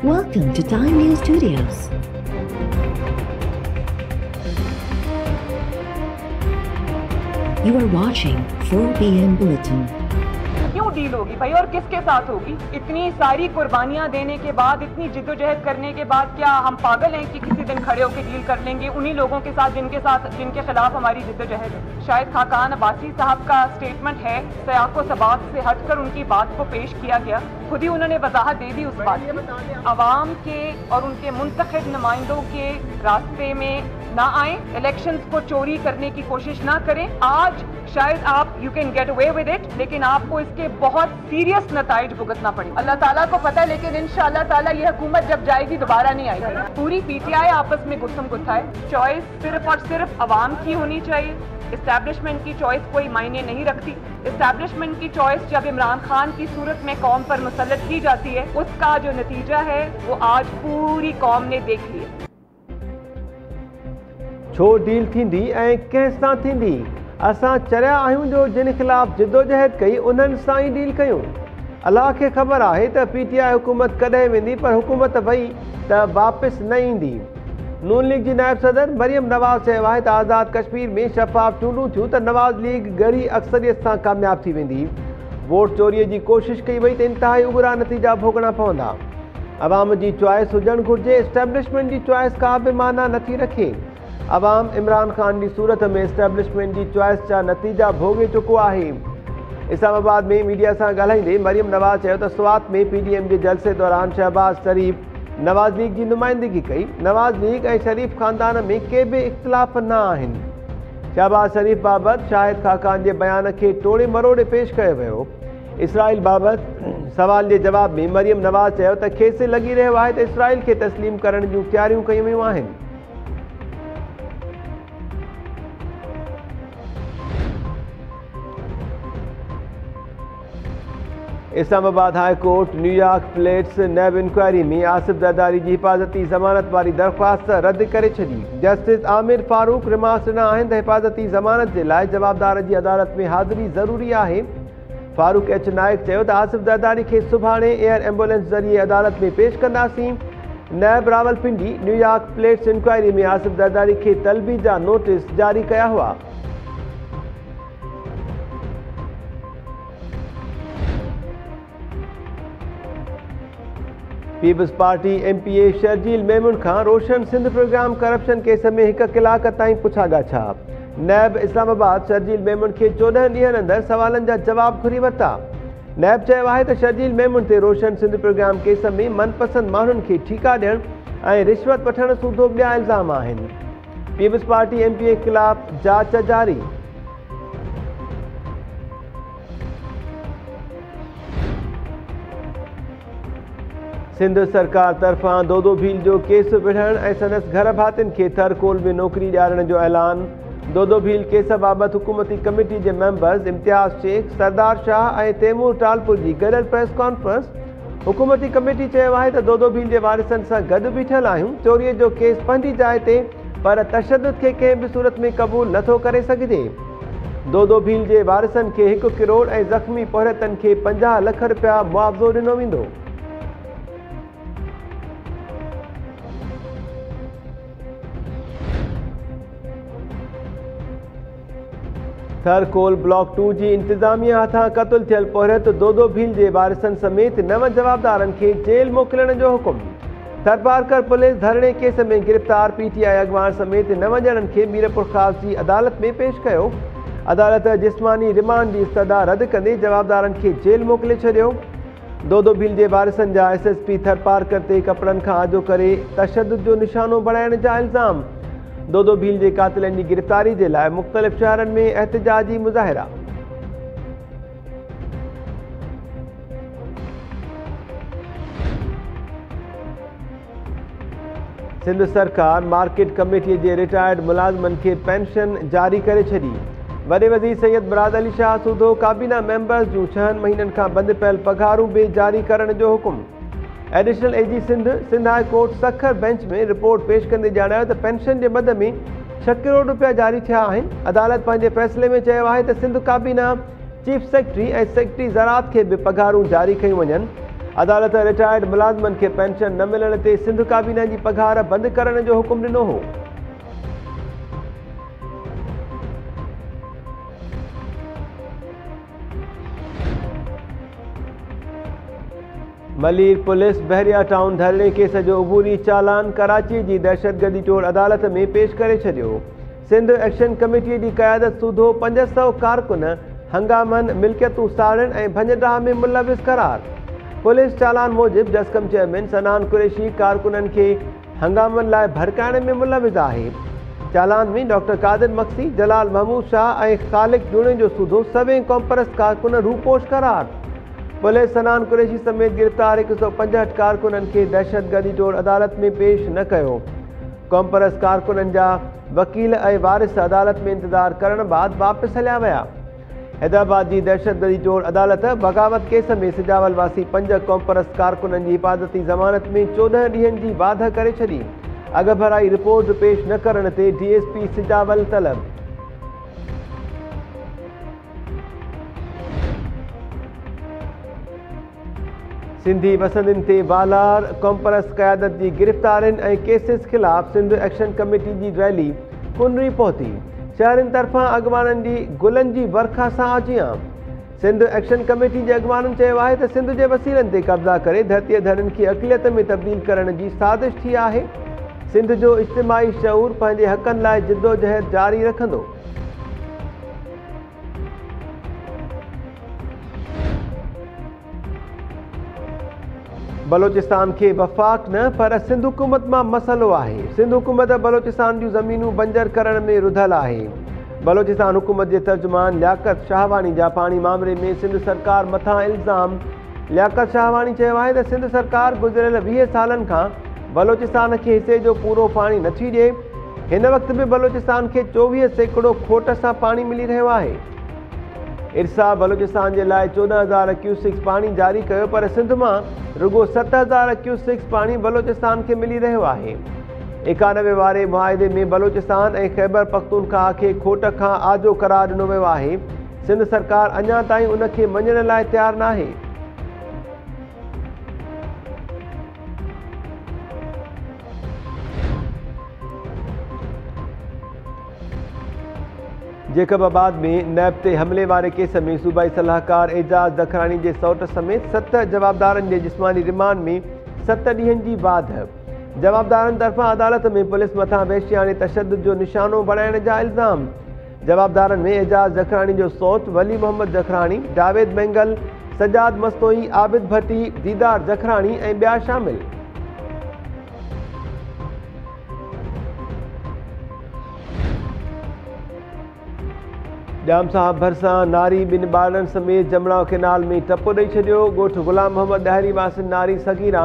Welcome to Time News Studios. You are watching 4 PM Bulletin. क्यों deal होगी भाई और किसके साथ होगी? इतनी सारी कुर्बानियां देने के बाद, इतनी जिद्दोजहद करने के बाद क्या हम पागल हैं कि किसी दिन खड़े होकर डील कर लेंगे उन्हीं लोगों के साथ जिनके खिलाफ हमारी जिद्दोजहद है? शायद खाकान अब्बासी साहब का स्टेटमेंट है, सयाको सबाक से हटकर उनकी बात को पेश किया गया, खुद ही उन्होंने वजाहत दे दी उस बात की। अवाम के और उनके मुंतखब नुमाइंदों के रास्ते में ना आए, इलेक्शंस को चोरी करने की कोशिश ना करें। आज शायद आप you can get away with it, लेकिन आपको इसके बहुत सीरियस नताइज भुगतना पड़े। अल्लाह ताला को पता है, लेकिन इंशाअल्लाह ताला ये हुकूमत जब जाएगी दोबारा नहीं आएगी। पूरी पीटीआई आपस में गुत्थम गुत्था है। चॉइस सिर्फ और सिर्फ अवाम की होनी चाहिए। इस्टेब्लिशमेंट की चॉइस कोई मायने नहीं रखती। इस्टेब्लिशमेंट की चॉइस जब इमरान खान की सूरत में कौम पर मुसल्लत की जाती है, उसका जो नतीजा है वो आज पूरी कौम ने देख लिया। छो डील थींदी ऐं कंहिं सां थींदी? असां चरिया आहियूं जो जिन ख़िलाफ़ जिदोजहद कई उन्हनि सां ई डील कयूं। अलाह खे ख़बर आहे त पीटीआई हुकूमत कॾहिं वेंदी, पर हुकूमत वई त वापसि न ईंदी। नून लीग जी नायब सदर मरियम नवाज़ चयो आहे त आज़ाद कश्मीर में शफ़ाफ़ चूंडूं थियूं त नवाज़ लीग ॻढ़ी अक्सरियत सां कामयाब थी वेंदी। वोट चोरीअ जी कोशिशि कई वई त इंतिहाई उबरा नतीजा भोगणा पवंदा। अवाम जी चॉइस हुजणु घुरिजे, इस्टेब्लिशमेंट जी चॉइस का बि माना नथी रखे। अवाम इमरान खान जी सूरत में इस्टेब्लिशमेंट जी चॉइस जा नतीजा भोगे चुको आहे। इस्लामाबाद में मीडिया सां ॻाल्हाईंदे मरियम नवाज़ चयो त स्वात में पीडीएम जे जलसे दौरान शहबाज शरीफ नवाज़ लीग जी नुमाइंदगी कई। नवाज़ लीग ऐं शरीफ ख़ानदान में के बि इख़्तिलाफ़ न आहिनि। शहबाज शरीफ बाबति शाहिद खाकान जे बयान खे टोड़े मरोड़े पेश कयो वियो। इसराइल बाबति सवाल जे जवाब में मरियम नवाज़ चयो त खेसि लॻी रहियो आहे त इसराइल खे तस्लीम करण जूं तयारियूं कयूं वियूं आहिनि। Islamabad high court New York plates NAB inquiry में आसिफ ज़रदारी जी हिफ़ाज़ती ज़मानत वारी दरख़्वास्त रद्द करे छॾी। जस्टिस आमिर फारूक रिमार्क्स ॾिना आहिनि त हिफ़ाज़ती ज़मानत जे लाइ जवाबदार जी अदालत में हाज़िरी ज़रूरी आहे। फारूक एच नाइक चयो त आसिफ ज़रदारी खे सुभाणे एयर एम्बुलेंस ज़रिए अदालत में पेश कंदासीं। नैब रावलपिंडी न्यूयॉर्क प्लेट्स इंक्वायरी में आसिफ ज़रदारी खे तलबी जा नोटिस जारी कया हुआ। Peoples party MPa Sharjeel Memon खां रोशन सिंध प्रोग्राम करप्शन केस में 1 कलाक ताईं पुछा ॻाछा। नैब इस्लामाबाद शर्जील मेमून खे 14 ॾींहनि अंदरि सवालनि जा जवाब घुरी वरिता। नैब चयो आहे त शर्जील मेमून ते रोशन सिंध प्रोग्राम केस में मनपसंद माण्हुनि खे ठीका ॾियण ऐं रिश्वत वठण सूधो ॿिया इल्ज़ाम आहिनि। पीपल्स पार्टी एमपीए ख़िलाफ़ जांच जारी। सिंध सरकार तरफ़ां दोदो भील जो केस विढ़ण ऐं संदसि घर भातियुनि खे थरकोल में नौकरी ॾियारण जो ऐलान। दोदो भील केस बाबति हुकूमती कमेटी जे मेंबर्स इम्तियाज़ शेख, सरदार शाह ऐं तैमूर टालपुर जी गॾियल प्रेस कॉन्फ्रेंस। हुकूमती कमेटी चयो आहे त दोदो भील जे वारिसनि सां गॾु बीठल आहियूं। चोरीअ जो केस पंहिंजी जाइ ते, पर तशदुद खे कंहिं बि सूरत में क़बूल नथो करे सघिजे। दोदो भील जे वारिसनि खे 1 करोड़ ऐं ज़ख़्मी पहरियतनि खे 50 लख रुपया मुआवज़ो ॾिनो वेंदो। थरकोल ब्लॉक 2 जी इंतज़ामिया हथां क़त्ल थियल पोहरियत दोदो भील जे वारिसनि समेत 9 जवाबदारनि खे जेल मोकिलण जो हुकुम। थरपारकर पुलिस धरणे केस में गिरफ़्तार पीटीआई अॻवान समेत 9 ॼणनि खे मीरपुर ख़ास जी अदालत में पेश कयो। अदालत जिस्मानी रिमांड जी इस्तदा रद्द कंदे जवाबदारनि खे जेल मोकिले छॾियो। दोदो भील जे वारिसनि जा एसएसपी थरपारकर ते कपिड़नि खां आजो करे तशदुद जो निशानो बणाइण जा इल्ज़ाम। दोदो भील जे कातिलनि जी गिरफ़्तारी जे लाइ मुख़्तलिफ़ शहरनि में एहतिजाजी मुज़ाहिरा। सिंध सरकार मार्केट कमेटीअ जे रिटायर्ड मुलाज़िमनि खे पेंशन जारी करे छॾी। वॾे वज़ीर सैयद मुराद अली शाह सूधो काबीना मेंबर्स जूं 6 महीननि खां बंदि पियल पघारूं बि जारी करण जो हुकुम। Additional AG Sindh high court Sukkur bench में रिपोर्ट पेश कंदे ॼाणायो त पेंशन जे मद में 6 करोड़ रुपया जारी थिया आहिनि। अदालत पंहिंजे फ़ैसिले में चयो आहे त सिंध काबीना चीफ सेक्रेटरी ऐं सेक्रेटरी ज़राअत खे बि पघारूं जारी कयूं वञनि। अदालत रिटायर्ड मुलाज़िमनि खे पेंशन न मिलण ते सिंध काबीना जी पघार बंदि करण जो हुकुम ॾिनो हो। मलीर पुलिस बहरिया टाउन धरणे केस जो अबूरी चालान कराची जी दहशतगर्दी टोड़ अदालत में पेश करे छॾियो। सिंध एक्शन कमेटी जी क़यादत सूधो 500 कारकुन हंगामनि मिल्कियतूं साड़ण ऐं भञडाह में मुलविस करार। पुलिस चालान मूजिब जस्कम चेयरमैन सनान कुरैशी कारकुननि खे हंगामनि लाइ भड़काइण में मुलविस आहे। चालान में डॉक्टर कादिर मक्सी, जलाल महमूद शाह ऐं ख़ालिक जूणे जो सूधो सभई कॉमपरस्त कारकुन रूपोश करार। पुलिस सनान कुरैशी समेत गिरफ़्तार 165 कारकुननि खे दहशतगर्दी टोड़ अदालत में पेश न कयो। कॉमपरस्त कारकुननि जा वकील ऐं वारिस अदालत में इंतज़ार करण बाद वापसि हलिया विया। हैदराबाद जी दहशतगर्दी टोड़ अदालत बग़ावत केस में सिजावल वासी 5 कॉमपरस्त कारकुननि जी हिफ़ाज़ती ज़मानत में 14 ॾींहंनि जी वाध करे छॾी। अॻु भराई रिपोर्ट पेश न करण ते DSP सिजावल तलब। सिंधी पसंदियुनि ते वालार कॉमपरस्त क़यादत जी गिरफ़्तारियुनि ऐं केसिस ख़िलाफ़ सिंध एक्शन कमेटी जी रैली कुनरी पहुती। शहरनि तरफ़ां अॻवाननि जी गुलनि जी वर्खा सां आजियां। सिंध एक्शन कमेटी जे अॻवाननि चयो आहे त सिंध जे वसीलनि ते कब्ज़ा करे धरतीअ धरनि खे अक़लियत में तब्दील करण जी साज़िश थी आहे। सिंध जो इज्तिमाही शऊर पंहिंजे हक़नि लाइ जिदोजहद जारी रखंदो। बलोचिस्तान के वफ़ाक़ न पर सिंध हुकूमत मां मसलो आहे। सिंध हुकूमत बलोचिस्तान जूं ज़मीनूं बंजर करण में रुधल आहे। बलोचिस्तान हुकूमत जे तर्जुमान लियाकत शाहवानी जा पाणी मामले में सिंध सरकार मथां इल्ज़ाम। लियाकत शाहवानी चयो आहे त सिंध सरकार गुज़िरियल 20 सालनि खां बलोचिस्तान खे हिसे जो पूरो पाणी नथी ॾिए। हिन वक़्त बि बलोचिस्तान खे 24% खोट सां पाणी मिली रहियो आहे। इरसा बलोचिस्तान जे लाइ 14,000 क्यूसिक्स पाणी जारी कयो, पर सिंध मां रुगो 7,000 क्यूसिक्स पाणी बलोचिस्तान खे मिली रहियो आहे। 91 वारे मुआहिदे में बलोचिस्तान ऐं ख़ैबर पख्तूनख्वा खे खोट खां आजो करार ॾिनो वियो आहे। सिंध सरकार अञा ताईं उन खे मञण लाइ तयारु नाहे। जेकबाबाद में नैब ते हमले वारे केस में सूबाई सलाहकार एजाज़ दखरानी जे सौट समेत 7 जवाबदारनि जे जिस्मानी रिमांड में 7 ॾींहंनि जी वाध। जवाबदारनि तरफ़ां अदालत में पुलिस मथां वहशियाने तशद्दुद जो निशानो बणाइण जा इल्ज़ाम। जवाबदारनि में एजाज़ दखरानी जो सौट वली मोहम्मद दखरानी, जावेद बेंगल, सजाद मस्तोई, आबिद भट्टी, दीदार दखरानी ऐं ॿिया शामिल। जाम साहब भरिसां नारी 2 ॿारनि समेत जमणाव केनाल में टपो ॾेई छॾियो। ॻोठ गुलाम मोहम्मद ॾहरी वासिन नारी सगीरा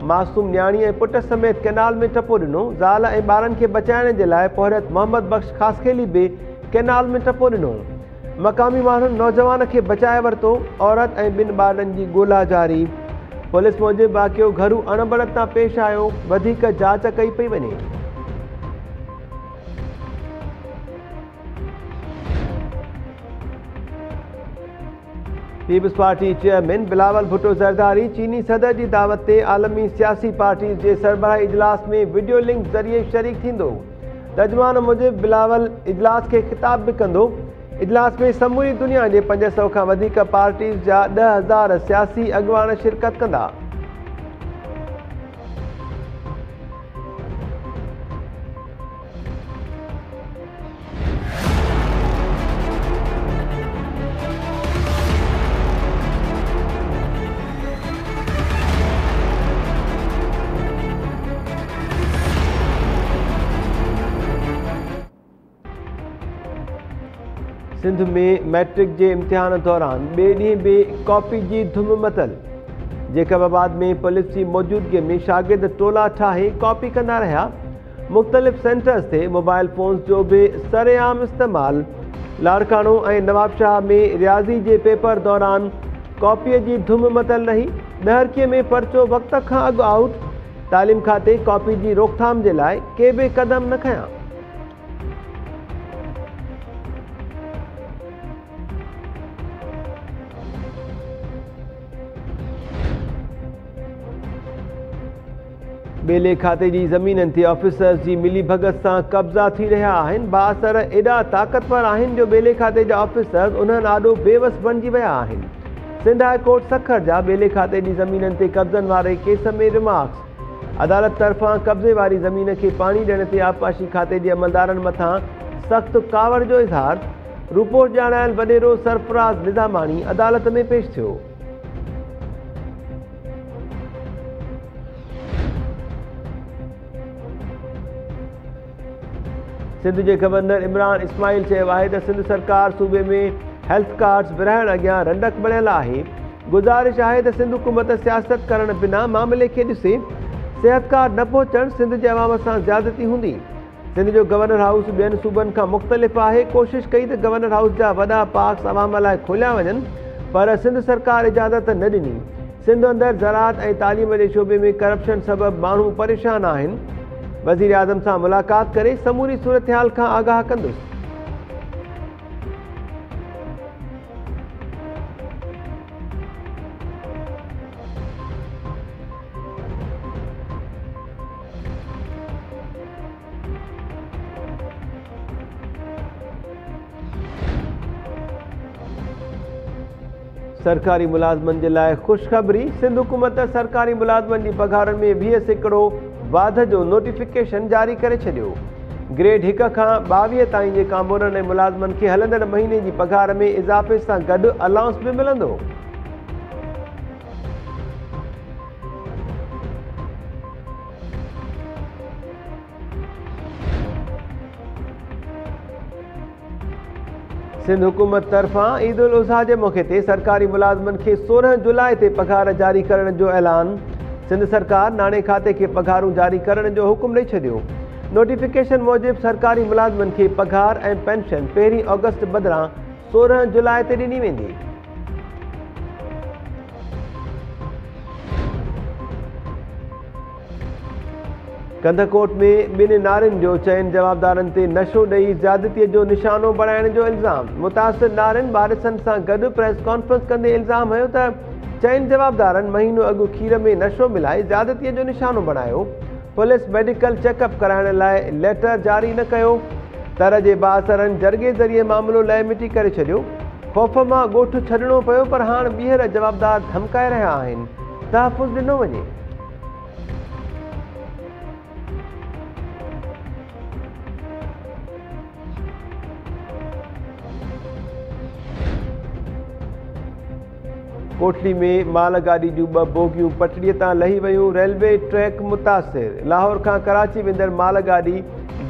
मासूम न्याणी ऐं पुट समेत केनाल में टपो ॾिनो। ज़ाल ऐं ॿारनि खे बचाइण जे लाइ पोहरत मोहम्मद बख्श ख़ासखेली बि केनाल में टपो ॾिनो। मक़ामी माण्हुनि नौजवान खे बचाए वरितो। औरत ऐं 2 ॿारनि जी ॻोल्हा जारी। पुलिस मूजिबि वाक़ियो घरू अणबड़त तां पेश आयो। वधीक जांच कई पई वञे। Peoples Party chairman Bilawal Bhutto Zardari चीनी सदर जी दावत ते आलमी सियासी पार्टी जे सरबराही इजलास में वीडियो लिंक ज़रिए शरीक थींदो। तर्जुमान मूजिबि बिलावल इजलास खे ख़िताब बि कंदो। इजलास में समूरी दुनिया जे 500 खां वधीक पार्टीज़ जा 10,000 सियासी अॻवान शिरकत कंदा। सिंध में मैट्रिक के इम्तिहान दौरान ॿिए ॾींहुं बि कॉपी की धुम मतल। जेकबाबाद में पुलिस की मौजूदगी में शागिर्द टोला ठाहे कॉपी कंदा रहा। मुख़्तलिफ़ सेंटर्स से मोबाइल फोन्स जो भी सरेआम इस्तेमाल। लाड़कानो ऐं नवाबशाह में रियाज़ी के पेपर दौरान कॉपी की धुम मतल रही। ॾहरकीअ में परचो वक़्त खां अॻु आउट। तालीम खाते कॉपी की रोकथाम के लाइ के भी कदम न खयां। ॿेले खाते जी ज़मीननि ते ऑफिसर्स जी मिली भगत सां कब्ज़ा थी रहिया आहिनि। बासर एॾा ताक़तवर आहिनि जो ॿेले खाते जा ऑफिसर्स उन्हनि ॾाढो बेवस बणिजी विया आहिनि। सिंध हाई कोर्ट सखर जा ॿेले खाते जी ज़मीननि ते कब्ज़नि वारे केस में रिमार्क्स। अदालत तरफ़ां कब्ज़े वारी ज़मीन खे पाणी ॾियण ते आबपाशी खाते जे अमलदारनि मथां सख़्तु कावड़ जो इज़हार। रिपोर्ट ॼाणायल वॾेरो सरफराज़ निज़ामाणी अदालत में पेश थियो। सिंध जे गवर्नर इमरान इस्माइल चयो आहे त सिंध सरकार सूबे में हेल्थ कार्ड्स विरहाइण अॻियां रंडक बणियल आहे। गुज़ारिश आहे त सिंध हुकूमत सियासत करण बिना मामले खे ॾिसे। सिहत कार्ड न पहुचण सिंध जे अवाम सां ज़्यादती हूंदी। सिंध जो गवर्नर हाउस ॿियनि सूबनि खां मुख़्तलिफ़ आहे। कोशिशि कई त गवर्नर हाउस जा वॾा पार्क्स अवाम लाइ खोलिया वञनि, पर सिंध सरकार इजाज़त न ॾिनी। सिंध अंदरि ज़राअत ऐं तालीम जे शोबे में करप्शन सबबि माण्हू परेशान आहिनि। वज़ीर आज़म सां मुलाक़ात करे समूरी सूरतहाल खां आगाह कंदुसि। सरकारी मुलाज़मनि जे लाइ ख़ुशख़बरी। सिंध हुकूमत सरकारी मुलाज़मनि जी पघारनि में 20% वाध जो नोटिफिकेशन जारी करे छॾियो। ग्रेड 1 खां 22 ताईं जे कामोरनि ऐं मुलाज़मनि खे हलंदड़ महीने जी पघार में इज़ाफ़े सां गॾु अलाउंस बि मिलंदो। सिंध हुकूमत तरफ़ां ईद उल अज़हा जे मौक़े ते सरकारी मुलाज़मनि खे 16 जुलाई ते पघार जारी करण जो ऐलान। सिंध सरकार नाणे खाते खे पघारूं जारी करण जो हुकुम ॾेई छॾियो। नोटिफिकेशन मूजिबि सरकारी मुलाज़मनि खे पघार ऐं पेंशन 1 अगस्त बदिरां 16 जुलाई ते ॾिनी वेंदी। कंदकोट में 2 नारियुनि जो चइनि जवाबदारनि ते नशो ॾेई ज़्यादतीअ जो निशानो बणाइण जो इल्ज़ाम। मुतासिर नारियुनि वारिसनि सां गॾु प्रेस कॉन्फ्रेंस कंदे इल्ज़ाम हयो त चइनि जवाबदारनि महीनो अॻु खीर में नशो मिलाए ज़्यादतीअ जो निशानो बणायो। पुलिस मेडिकल चेकअप कराइण लाइ लेटर जारी न कयो। तर जे बासरनि जरगे ज़रिए मामिलो लहे मिटी करे छॾियो। ख़ौफ़ मां ॻोठु छॾिणो पियो, पर हाणे ॿीहर जवाबदार धमकाए रहिया आहिनि। तहफ़ुज़ ॾिनो वञे। कोटली में माल गाॾी जूं 2 बोगियूं पटड़ीअ तां लही वयूं। रेलवे ट्रैक मुतासिर। लाहौर खां कराची वेंदड़ माल गाॾी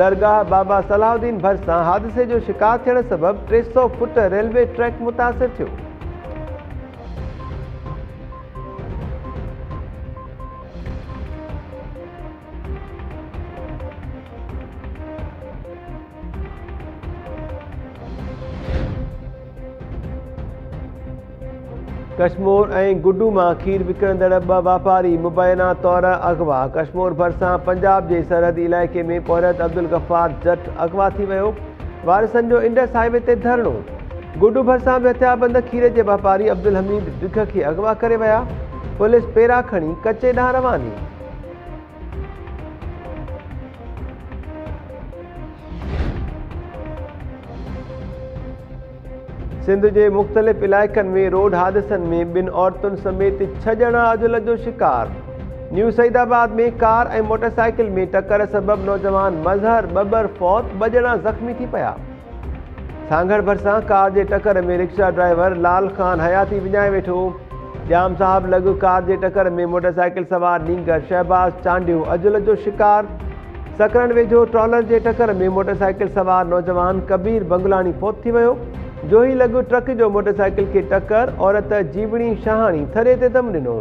दरगाह बाबा सलाहुद्दीन भरिसां हादिसे जो शिकार थियण सबबि 300 फुट रेलवे ट्रैक मुतासिर थियो। कश्मोर ऐं गुड्डू मां खीर विकिणंदड़ 2 वापारी मुबैना तौर अगवा। कश्मोर भरिसां पंजाब जे सरहदी इलाइक़े में पोहरत अब्दुल गफ़ार जट अगवा थी वियो। वारिसनि जो इंडस हाईवे ते धरणो। गुड्डू भरिसां बि हथियारबंद खीर जे वापारी अब्दुल हमीद डिघ खे अगवा करे विया। पुलिस पेरा खणी कचे ॾांहुं रवानी। सिंध जे मुख़्तलिफ़ इलाइक़नि में रोड हादिसनि में 2 औरतुनि समेत 6 ॼणा अजुल जो शिकार। न्यू सईदाबाद में कार ऐं मोटरसाइकिल में टक्कर सबबि नौजवान मज़हर बबर फौत, 2 ॼणा ज़ख़्मी थी पिया। सांगड़ भरिसां कार जे टक्कर में रिक्शा ड्राइवर लाल ख़ान हयाती विञाए वेठो। जाम साहब लॻ कार जे टक्कर में मोटरसाइकिल सवार नींगर शहबाज़ चांडियो अजुल जो शिकार। सकरन वेझो ट्रॉलर जे टक्कर में मोटरसाइकिल सवार नौजवान कबीर बंगलाणी फौत थी वियो। जोही लॻ ट्रक जो मोटरसाइकिल खे टक्कर, औरत जीवणी शाहाणी थरे ते दम ॾिनो।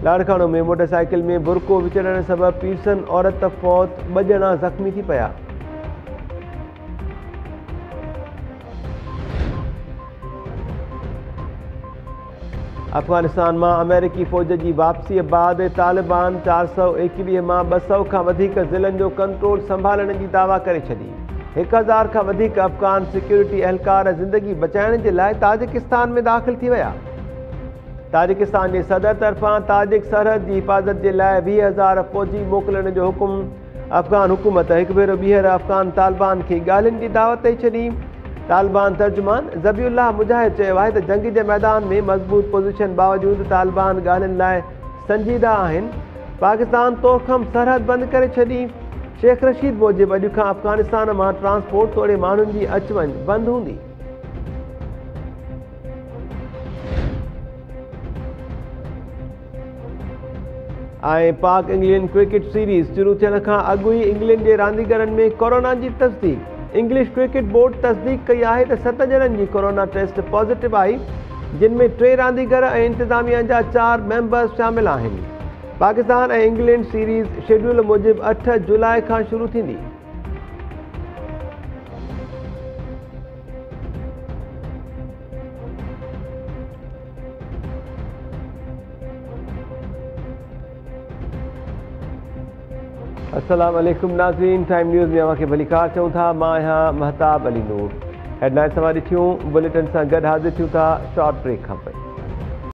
लाड़काणो में मोटरसाइकिल में बुरको विचड़ण सबबि पीरसन औरत फौत, 2 ॼणा ज़ख़्मी थी पिया। अफ़गानिस्तान मां अमेरिकी फ़ौज जी वापसीअ बैदि तालिबान 421 मां 200 खां वधीक ज़िलनि जो कंट्रोल संभालण जी दावा करे छॾी। 1000 खां वधीक अफ़गान सिक्योरिटी अहलकार ज़िंदगी बचाइण जे लाइ ताजिकिस्तान में दाख़िल थी विया। ताजिकिस्तान जे सदर तरफ़ां ताजिक सरहद जी हिफ़ाज़त जे लाइ 20,000 फ़ौजी मोकिलण जो हुकुम। अफ़गान हुकूमत हिकु भेरो ॿीहर अफ़गान तालिबान खे ॻाल्हियुनि जी दावत ॾेई छॾी। तालिबान तर्जुमान ज़बीउल्लाह मुजाहिद चयो आहे त जंग जे मैदान में मज़बूत पोज़ीशन बावजूदु तालिबान ॻाल्हियुनि लाइ संजीदा आहिनि। पाकिस्तान तोड़खम सरहद बंदि करे छॾी। शेख रशीद मूजिबि अॼु खां अफ़गानिस्तान मां ट्रांसपोर्ट तोड़े माण्हुनि जी अचु वञु बंदि हूंदी। ऐं पाक इंग्लैंड क्रिकेट सीरीज़ शुरू थियण खां अॻु ई इंग्लैंड जे रांदीगरनि में कोरोना जी तस्दीक। इंग्लिश क्रिकेट बोर्ड तस्दीक कई आहे त 7 ॼणनि जी कोरोना टेस्ट पॉज़िटिव आई, जिन में 3 रांदीगर ऐं इंतिज़ामिया जा 4 मेंबर्स शामिल आहिनि। पाकिस्तान ऐं इंग्लैंड सीरीज़ शेड्यूल मूजिबि 8 जुलाई खां शुरू थींदी। अस्सलाम वालेकुम नाज़रीन, टाइम न्यूज़ में अव्हांखे भली कार चऊं था। मां आहियां महताब अली नूर। हेडलाइन्स तव्हां ॾिठियूं, बुलेटिन सां गॾु हाज़िर थियूं था शॉर्ट ब्रेक खां पोइ।